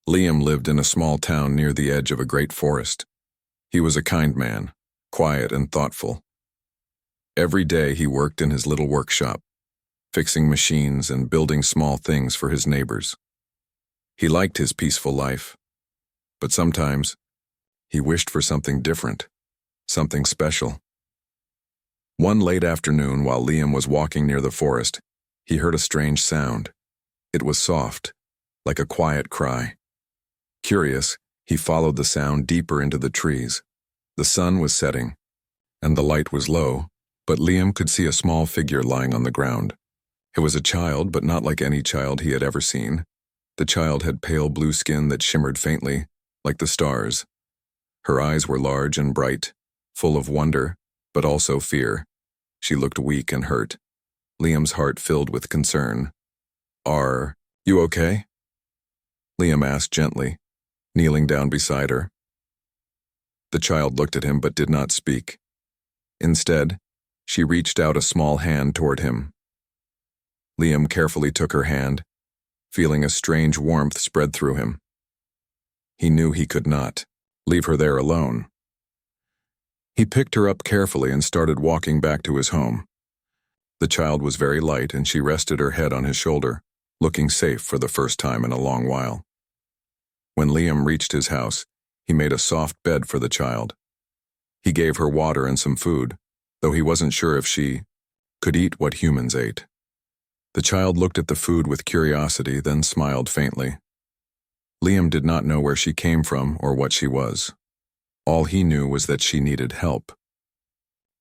Liam lived in a small town near the edge of a great forest. He was a kind man, quiet and thoughtful. Every day he worked in his little workshop, fixing machines and building small things for his neighbors. He liked his peaceful life, but sometimes he wished for something different, something special. One late afternoon, while Liam was walking near the forest, he heard a strange sound. It was soft, like a quiet cry. Curious, he followed the sound deeper into the trees. The sun was setting, and the light was low, but Liam could see a small figure lying on the ground. It was a child, but not like any child he had ever seen. The child had pale blue skin that shimmered faintly, like the stars. Her eyes were large and bright, full of wonder, but also fear. She looked weak and hurt. Liam's heart filled with concern. "Are you okay?" Liam asked gently, kneeling down beside her. The child looked at him but did not speak. Instead, she reached out a small hand toward him. Liam carefully took her hand, feeling a strange warmth spread through him. He knew he could not leave her there alone. He picked her up carefully and started walking back to his home. The child was very light, and she rested her head on his shoulder, looking safe for the first time in a long while. When Liam reached his house, he made a soft bed for the child. He gave her water and some food, though he wasn't sure if she could eat what humans ate. The child looked at the food with curiosity, then smiled faintly. Liam did not know where she came from or what she was. All he knew was that she needed help.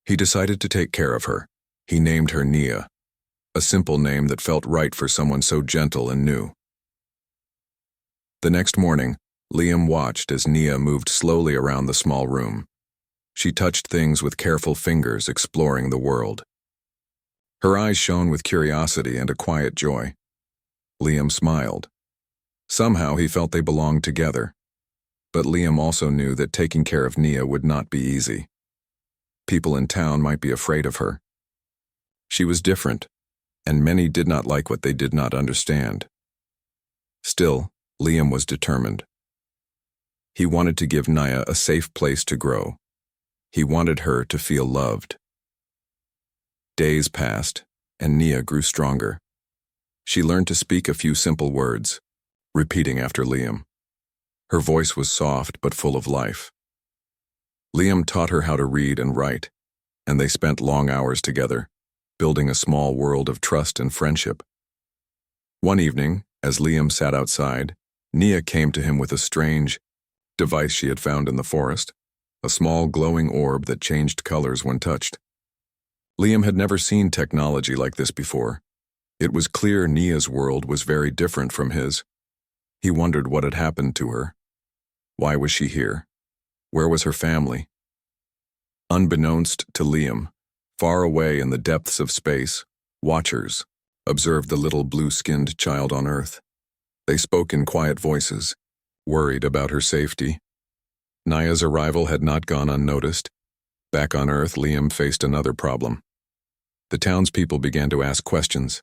He decided to take care of her. He named her Nia, a simple name that felt right for someone so gentle and new. The next morning, Liam watched as Nia moved slowly around the small room. She touched things with careful fingers, exploring the world. Her eyes shone with curiosity and a quiet joy. Liam smiled. Somehow he felt they belonged together. But Liam also knew that taking care of Nia would not be easy. People in town might be afraid of her. She was different, and many did not like what they did not understand. Still, Liam was determined. He wanted to give Nia a safe place to grow. He wanted her to feel loved. Days passed, and Nia grew stronger. She learned to speak a few simple words, repeating after Liam. Her voice was soft but full of life. Liam taught her how to read and write, and they spent long hours together, building a small world of trust and friendship. One evening, as Liam sat outside, Nia came to him with a strange device she had found in the forest, a small glowing orb that changed colors when touched. Liam had never seen technology like this before. It was clear Nia's world was very different from his. He wondered what had happened to her. Why was she here? Where was her family? Unbeknownst to Liam, far away in the depths of space, watchers observed the little blue-skinned child on Earth. They spoke in quiet voices, worried about her safety. Nia's arrival had not gone unnoticed. Back on Earth, Liam faced another problem. The townspeople began to ask questions.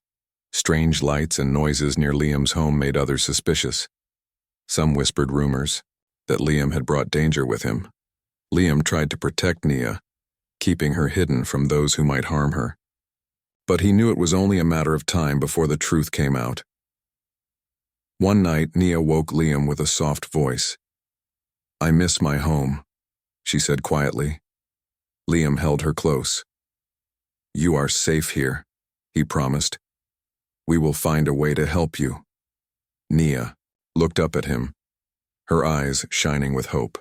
Strange lights and noises near Liam's home made others suspicious. Some whispered rumors that Liam had brought danger with him. Liam tried to protect Nia, keeping her hidden from those who might harm her. But he knew it was only a matter of time before the truth came out. One night, Nia woke Liam with a soft voice. "I miss my home," she said quietly. Liam held her close. "You are safe here," he promised. "We will find a way to help you." Nia looked up at him, her eyes shining with hope.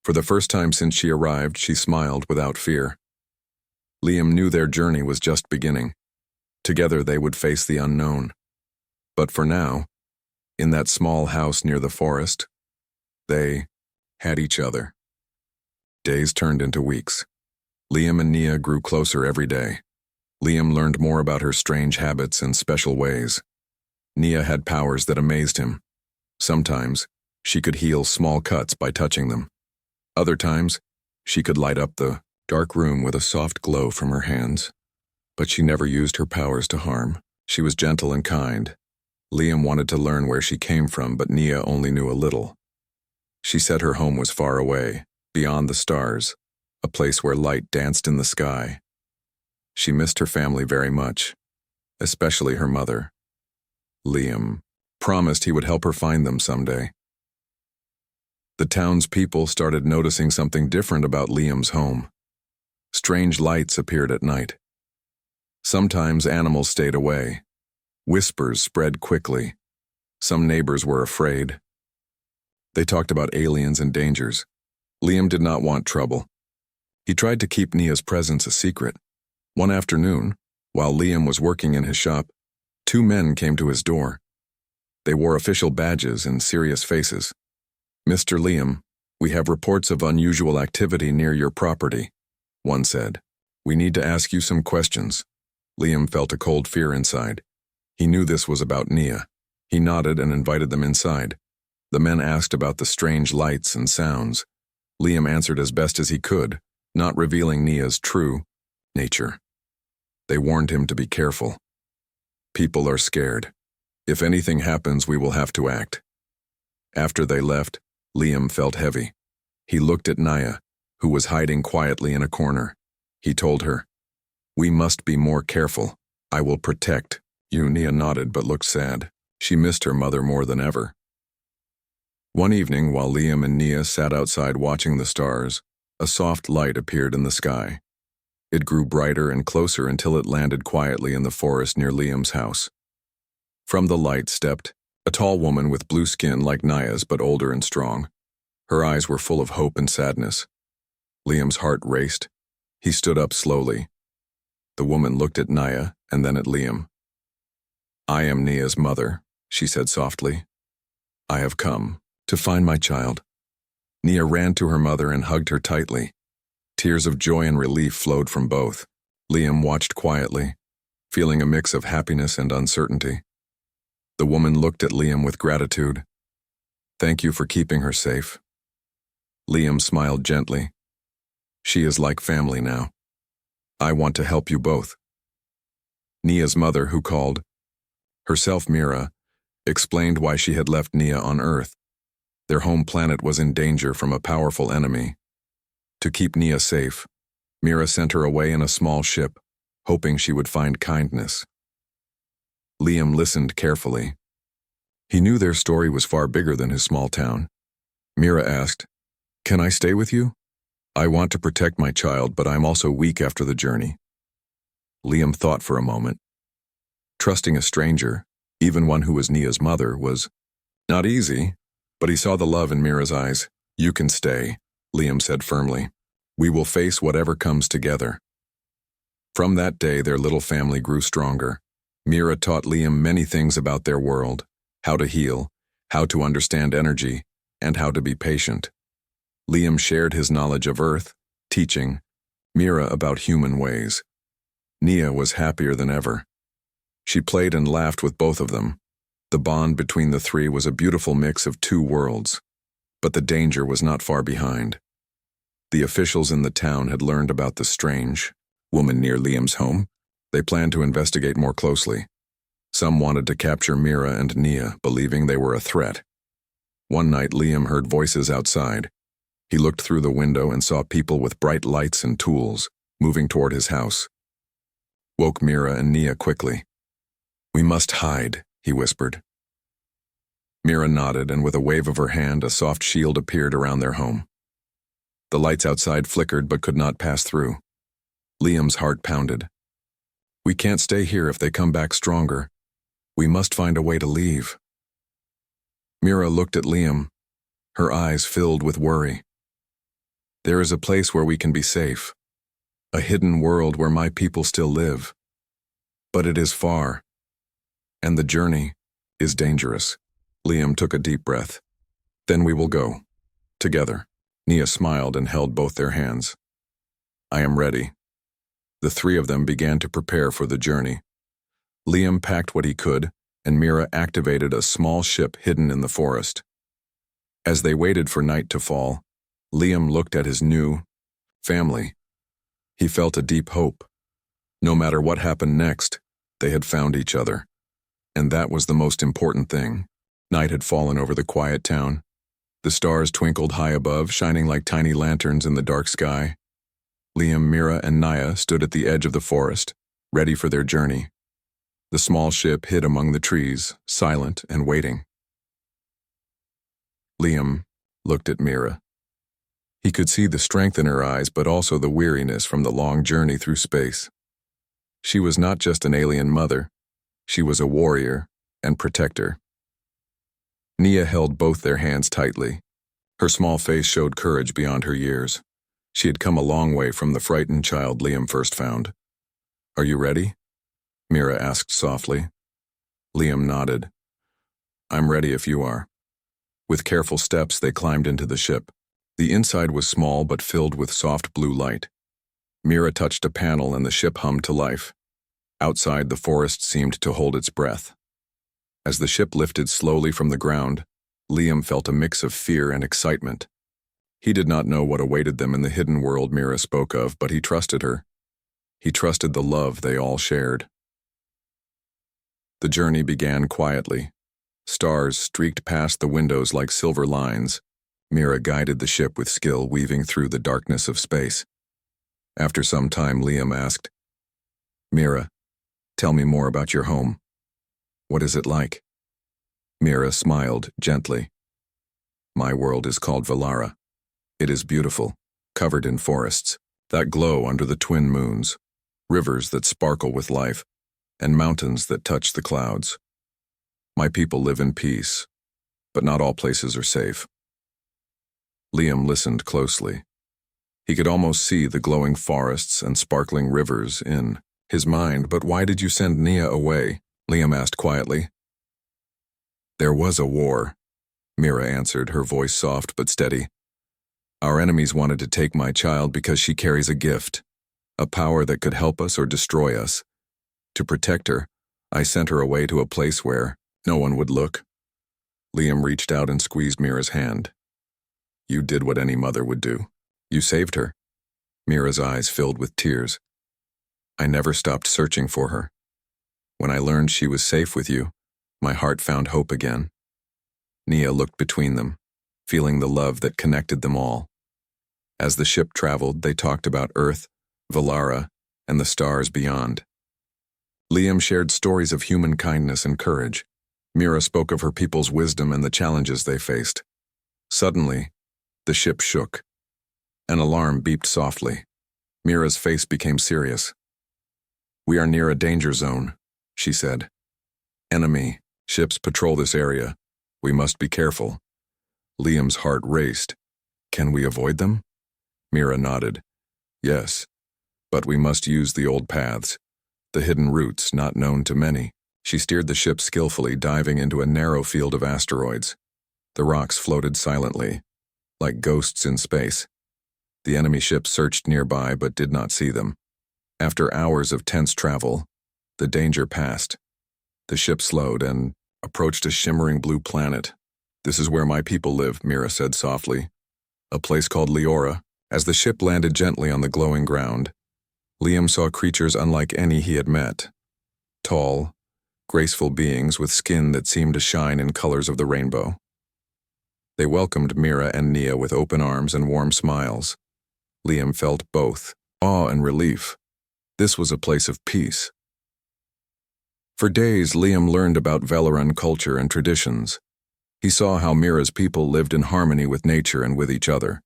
For the first time since she arrived, she smiled without fear. Liam knew their journey was just beginning. Together they would face the unknown. But for now, in that small house near the forest, they had each other. Days turned into weeks. Liam and Nia grew closer every day. Liam learned more about her strange habits and special ways. Nia had powers that amazed him. Sometimes, she could heal small cuts by touching them. Other times, she could light up the dark room with a soft glow from her hands. But she never used her powers to harm. She was gentle and kind. Liam wanted to learn where she came from, but Nia only knew a little. She said her home was far away, beyond the stars, a place where light danced in the sky. She missed her family very much, especially her mother. Liam promised he would help her find them someday. The townspeople started noticing something different about Liam's home. Strange lights appeared at night. Sometimes animals stayed away. Whispers spread quickly. Some neighbors were afraid. They talked about aliens and dangers. Liam did not want trouble. He tried to keep Nia's presence a secret. One afternoon, while Liam was working in his shop, two men came to his door. They wore official badges and serious faces. "Mr. Liam, we have reports of unusual activity near your property," one said. "We need to ask you some questions." Liam felt a cold fear inside. He knew this was about Nia. He nodded and invited them inside. The men asked about the strange lights and sounds. Liam answered as best as he could, not revealing Nia's true nature. They warned him to be careful. "People are scared. If anything happens, we will have to act." After they left, Liam felt heavy. He looked at Nia, who was hiding quietly in a corner. He told her, "We must be more careful. I will protect you." Nia nodded but looked sad. She missed her mother more than ever. One evening, while Liam and Nia sat outside watching the stars, a soft light appeared in the sky. It grew brighter and closer until it landed quietly in the forest near Liam's house. From the light stepped a tall woman with blue skin like Nia's but older and strong. Her eyes were full of hope and sadness. Liam's heart raced. He stood up slowly. The woman looked at Nia and then at Liam. "I am Nia's mother," she said softly. "I have come to find my child." Nia ran to her mother and hugged her tightly. Tears of joy and relief flowed from both. Liam watched quietly, feeling a mix of happiness and uncertainty. The woman looked at Liam with gratitude. "Thank you for keeping her safe." Liam smiled gently. "She is like family now. I want to help you both." Nia's mother, who called herself Mira, explained why she had left Nia on Earth. Their home planet was in danger from a powerful enemy. To keep Nia safe, Mira sent her away in a small ship, hoping she would find kindness. Liam listened carefully. He knew their story was far bigger than his small town. Mira asked, "Can I stay with you? I want to protect my child, but I'm also weak after the journey." Liam thought for a moment. Trusting a stranger, even one who was Nia's mother, was not easy, but he saw the love in Mira's eyes. "You can stay," Liam said firmly. "We will face whatever comes together." From that day, their little family grew stronger. Mira taught Liam many things about their world: how to heal, how to understand energy, and how to be patient. Liam shared his knowledge of Earth, teaching Mira about human ways. Nia was happier than ever. She played and laughed with both of them. The bond between the three was a beautiful mix of two worlds. But the danger was not far behind. The officials in the town had learned about the strange woman near Liam's home. They planned to investigate more closely. Some wanted to capture Mira and Nia, believing they were a threat. One night, Liam heard voices outside. He looked through the window and saw people with bright lights and tools moving toward his house. Woke Mira and Nia quickly. "We must hide," he whispered. Mira nodded, and with a wave of her hand, a soft shield appeared around their home. The lights outside flickered but could not pass through. Liam's heart pounded. "We can't stay here if they come back stronger. We must find a way to leave." Mira looked at Liam, her eyes filled with worry. "There is a place where we can be safe, a hidden world where my people still live. But it is far, and the journey is dangerous." Liam took a deep breath. "Then we will go. Together." Nia smiled and held both their hands. "I am ready." The three of them began to prepare for the journey. Liam packed what he could, and Mira activated a small ship hidden in the forest. As they waited for night to fall, Liam looked at his new family. He felt a deep hope. No matter what happened next, they had found each other. And that was the most important thing. Night had fallen over the quiet town. The stars twinkled high above, shining like tiny lanterns in the dark sky. Liam, Mira, and Naya stood at the edge of the forest, ready for their journey. The small ship hid among the trees, silent and waiting. Liam looked at Mira. He could see the strength in her eyes, but also the weariness from the long journey through space. She was not just an alien mother. She was a warrior and protector. Nia held both their hands tightly. Her small face showed courage beyond her years. She had come a long way from the frightened child Liam first found. "Are you ready?" Mira asked softly. Liam nodded. "I'm ready if you are." With careful steps, they climbed into the ship. The inside was small but filled with soft blue light. Mira touched a panel and the ship hummed to life. Outside, the forest seemed to hold its breath. As the ship lifted slowly from the ground, Liam felt a mix of fear and excitement. He did not know what awaited them in the hidden world Mira spoke of, but he trusted her. He trusted the love they all shared. The journey began quietly. Stars streaked past the windows like silver lines. Mira guided the ship with skill, weaving through the darkness of space. After some time, Liam asked, "Mira, tell me more about your home. What is it like?" Mira smiled gently. "My world is called Valara. It is beautiful, covered in forests that glow under the twin moons, rivers that sparkle with life, and mountains that touch the clouds. My people live in peace, but not all places are safe." Liam listened closely. He could almost see the glowing forests and sparkling rivers in his mind. "But why did you send Nia away?" Liam asked quietly. "There was a war," Mira answered, her voice soft but steady. "Our enemies wanted to take my child because she carries a gift, a power that could help us or destroy us. To protect her, I sent her away to a place where no one would look." Liam reached out and squeezed Mira's hand. "You did what any mother would do. You saved her." Mira's eyes filled with tears. "I never stopped searching for her. When I learned she was safe with you, my heart found hope again." Nia looked between them, feeling the love that connected them all. As the ship traveled, they talked about Earth, Valara, and the stars beyond. Liam shared stories of human kindness and courage. Mira spoke of her people's wisdom and the challenges they faced. Suddenly, the ship shook. An alarm beeped softly. Mira's face became serious. "We are near a danger zone," she said. "Enemy ships patrol this area. We must be careful." Liam's heart raced. "Can we avoid them?" Mira nodded. "Yes, but we must use the old paths, the hidden routes not known to many." She steered the ship skillfully, diving into a narrow field of asteroids. The rocks floated silently, like ghosts in space. The enemy ship searched nearby but did not see them. After hours of tense travel, the danger passed. The ship slowed and approached a shimmering blue planet. "This is where my people live," Mira said softly. "A place called Leora." As the ship landed gently on the glowing ground, Liam saw creatures unlike any he had met. Tall, graceful beings with skin that seemed to shine in colors of the rainbow. They welcomed Mira and Nia with open arms and warm smiles. Liam felt both awe and relief. This was a place of peace. For days, Liam learned about Velaran culture and traditions. He saw how Mira's people lived in harmony with nature and with each other.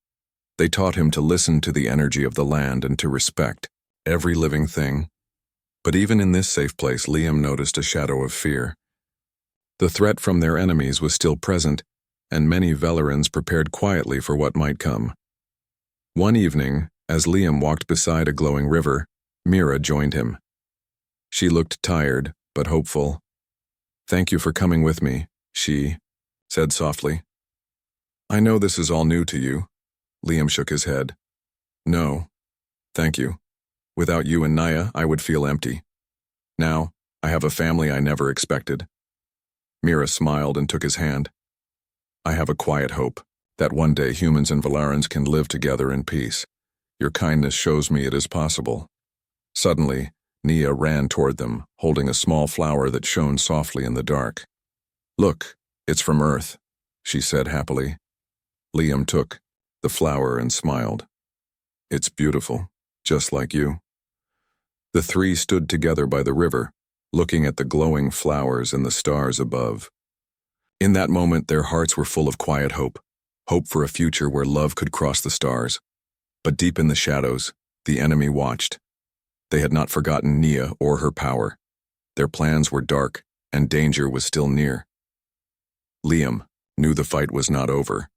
They taught him to listen to the energy of the land and to respect every living thing. But even in this safe place, Liam noticed a shadow of fear. The threat from their enemies was still present, and many Velarans prepared quietly for what might come. One evening, as Liam walked beside a glowing river, Mira joined him. She looked tired, but hopeful. "Thank you for coming with me," she said softly. "I know this is all new to you." Liam shook his head. "No, thank you. Without you and Naya, I would feel empty. Now, I have a family I never expected." Mira smiled and took his hand. "I have a quiet hope that one day humans and Valarans can live together in peace. Your kindness shows me it is possible." Suddenly, Nia ran toward them, holding a small flower that shone softly in the dark. "Look, it's from Earth," she said happily. Liam took the flower and smiled. "It's beautiful, just like you." The three stood together by the river, looking at the glowing flowers and the stars above. In that moment, their hearts were full of quiet hope, hope for a future where love could cross the stars. But deep in the shadows, the enemy watched. They had not forgotten Nia or her power. Their plans were dark, and danger was still near. Liam knew the fight was not over,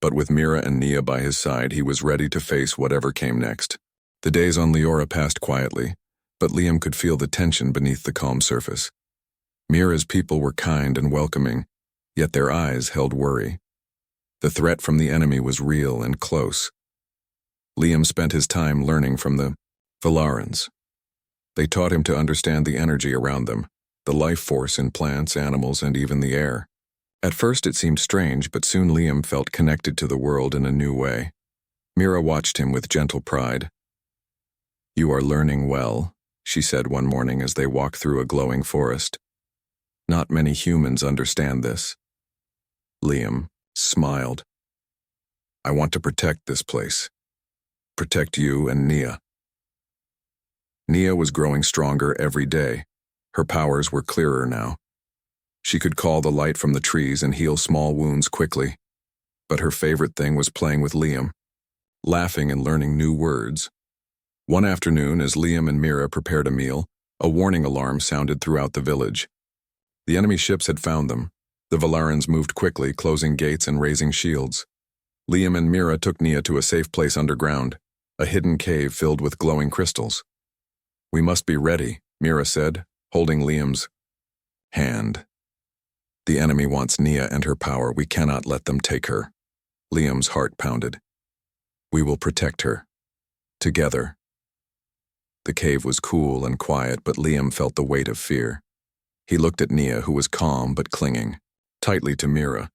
but with Mira and Nia by his side, he was ready to face whatever came next. The days on Leora passed quietly, but Liam could feel the tension beneath the calm surface. Mira's people were kind and welcoming, yet their eyes held worry. The threat from the enemy was real and close. Liam spent his time learning from the Valarans. They taught him to understand the energy around them, the life force in plants, animals, and even the air. At first it seemed strange, but soon Liam felt connected to the world in a new way. Mira watched him with gentle pride. "You are learning well," she said one morning as they walked through a glowing forest. "Not many humans understand this." Liam smiled. "I want to protect this place. Protect you and Nia." Nia was growing stronger every day. Her powers were clearer now. She could call the light from the trees and heal small wounds quickly. But her favorite thing was playing with Liam, laughing and learning new words. One afternoon, as Liam and Mira prepared a meal, a warning alarm sounded throughout the village. The enemy ships had found them. The Valarans moved quickly, closing gates and raising shields. Liam and Mira took Nia to a safe place underground, a hidden cave filled with glowing crystals. "We must be ready," Mira said, holding Liam's hand. "The enemy wants Nia and her power. We cannot let them take her." Liam's heart pounded. "We will protect her. Together." The cave was cool and quiet, but Liam felt the weight of fear. He looked at Nia, who was calm but clinging tightly to Mira.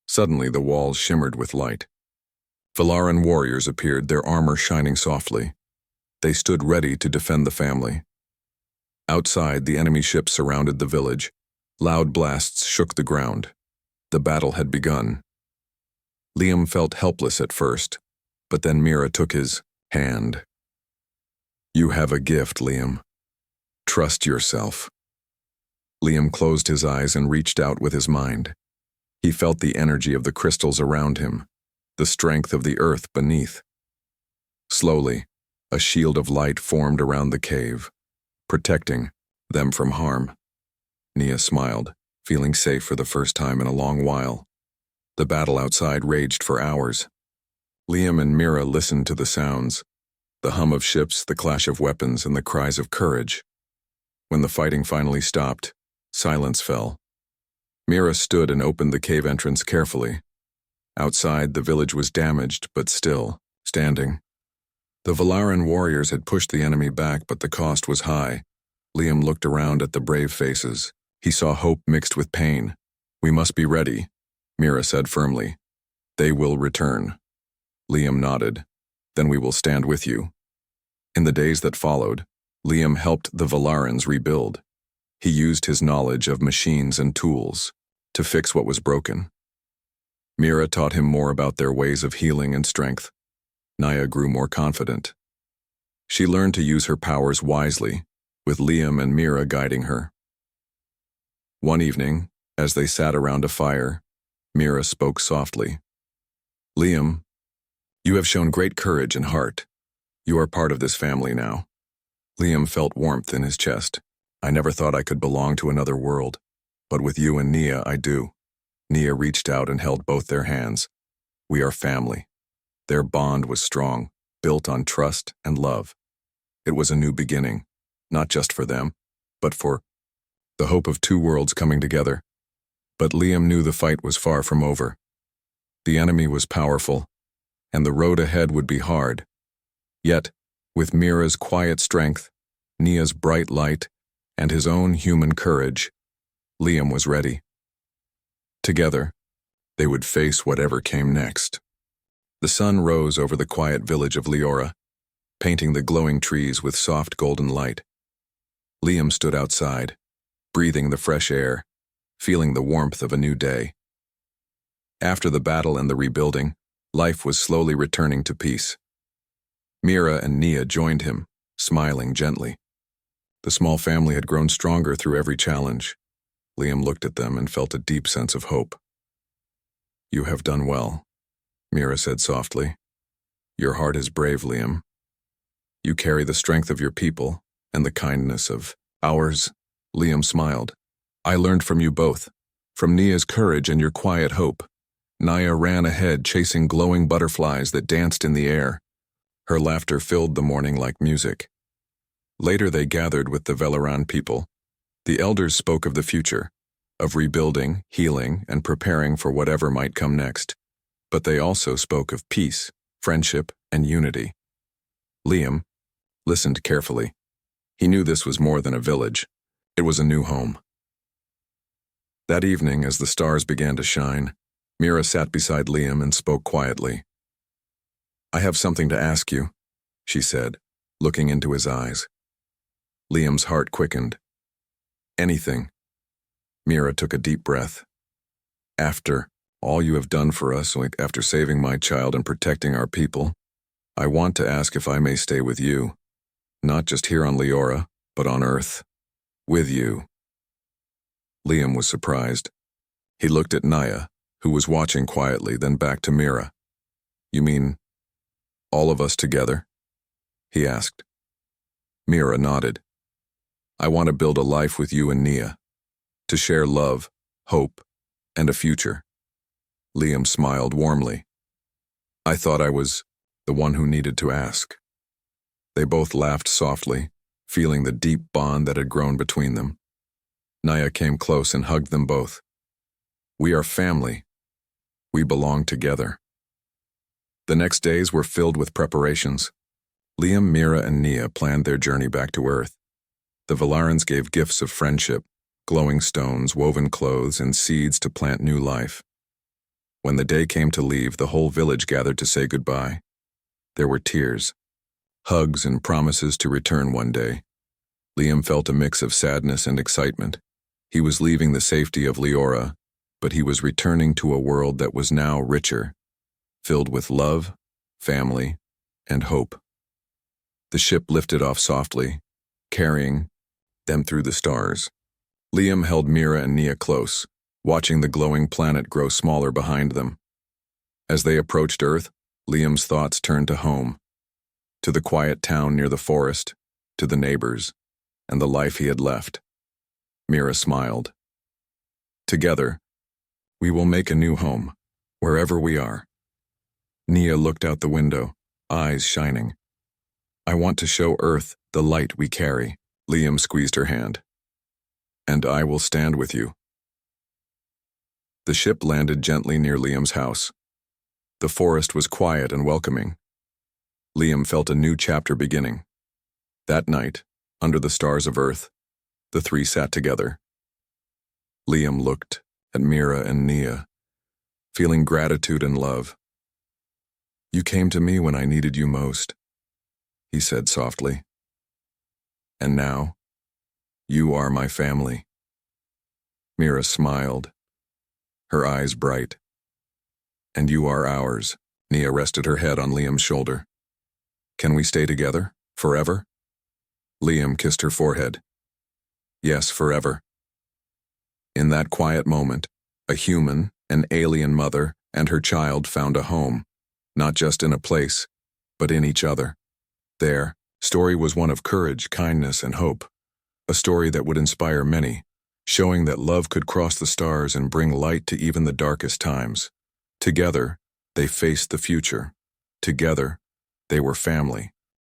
Suddenly the walls shimmered with light. Valaran warriors appeared, their armor shining softly. They stood ready to defend the family. Outside, the enemy ships surrounded the village. Loud blasts shook the ground. The battle had begun. Liam felt helpless at first, but then Mira took his hand. "You have a gift, Liam. Trust yourself." Liam closed his eyes and reached out with his mind. He felt the energy of the crystals around him, the strength of the earth beneath. Slowly, a shield of light formed around the cave, protecting them from harm. Nia smiled, feeling safe for the first time in a long while. The battle outside raged for hours. Liam and Mira listened to the sounds, the hum of ships, the clash of weapons, and the cries of courage. When the fighting finally stopped, silence fell. Mira stood and opened the cave entrance carefully. Outside, the village was damaged, but still standing. The Valaran warriors had pushed the enemy back, but the cost was high. Liam looked around at the brave faces. He saw hope mixed with pain. "We must be ready," Mira said firmly. "They will return." Liam nodded. "Then we will stand with you." In the days that followed, Liam helped the Valarans rebuild. He used his knowledge of machines and tools to fix what was broken. Mira taught him more about their ways of healing and strength. Nia grew more confident. She learned to use her powers wisely, with Liam and Mira guiding her. One evening, as they sat around a fire, Mira spoke softly. "Liam, you have shown great courage and heart. You are part of this family now." Liam felt warmth in his chest. "I never thought I could belong to another world, but with you and Nia, I do." Nia reached out and held both their hands. "We are family." Their bond was strong, built on trust and love. It was a new beginning, not just for them, but for the hope of two worlds coming together. But Liam knew the fight was far from over. The enemy was powerful, and the road ahead would be hard. Yet, with Mira's quiet strength, Nia's bright light, and his own human courage, Liam was ready. Together, they would face whatever came next. The sun rose over the quiet village of Leora, painting the glowing trees with soft golden light. Liam stood outside, breathing the fresh air, feeling the warmth of a new day. After the battle and the rebuilding, life was slowly returning to peace. Mira and Nia joined him, smiling gently. The small family had grown stronger through every challenge. Liam looked at them and felt a deep sense of hope. "You have done well," Mira said softly. "Your heart is brave, Liam. You carry the strength of your people and the kindness of ours." Liam smiled. "I learned from you both, from Nia's courage and your quiet hope." Nia ran ahead, chasing glowing butterflies that danced in the air. Her laughter filled the morning like music. Later they gathered with the Velaran people. The elders spoke of the future, of rebuilding, healing, and preparing for whatever might come next. But they also spoke of peace, friendship, and unity. Liam listened carefully. He knew this was more than a village. It was a new home. That evening, as the stars began to shine, Mira sat beside Liam and spoke quietly. "I have something to ask you," she said, looking into his eyes. Liam's heart quickened. "Anything." Mira took a deep breath. "After all you have done for us, after saving my child and protecting our people, I want to ask if I may stay with you, not just here on Leora, but on Earth, with you." Liam was surprised. He looked at Nia, who was watching quietly, then back to Mira. "You mean all of us together?" he asked. Mira nodded. "I want to build a life with you and Nia, to share love, hope, and a future." Liam smiled warmly. "I thought I was the one who needed to ask." They both laughed softly, feeling the deep bond that had grown between them. Nia came close and hugged them both. "We are family. We belong together." The next days were filled with preparations. Liam, Mira, and Nia planned their journey back to Earth. The Velarans gave gifts of friendship, glowing stones, woven clothes, and seeds to plant new life. When the day came to leave, the whole village gathered to say goodbye. There were tears, hugs, and promises to return one day. Liam felt a mix of sadness and excitement. He was leaving the safety of Leora, but he was returning to a world that was now richer, filled with love, family, and hope. The ship lifted off softly, carrying them through the stars. Liam held Mira and Nia close, watching the glowing planet grow smaller behind them. As they approached Earth, Liam's thoughts turned to home, to the quiet town near the forest, to the neighbors, and the life he had left. Mira smiled. "Together, we will make a new home, wherever we are." Nia looked out the window, eyes shining. "I want to show Earth the light we carry." Liam squeezed her hand. "And I will stand with you." The ship landed gently near Liam's house. The forest was quiet and welcoming. Liam felt a new chapter beginning. That night, under the stars of Earth, the three sat together. Liam looked at Mira and Nia, feeling gratitude and love. "You came to me when I needed you most," he said softly. "And now, you are my family." Mira smiled, her eyes bright. "And you are ours." Nia rested her head on Liam's shoulder. "Can we stay together, forever?" Liam kissed her forehead. "Yes, forever." In that quiet moment, a human, an alien mother, and her child found a home, not just in a place, but in each other. Their story was one of courage, kindness, and hope, a story that would inspire many, showing that love could cross the stars and bring light to even the darkest times. Together, they faced the future. Together, they were family.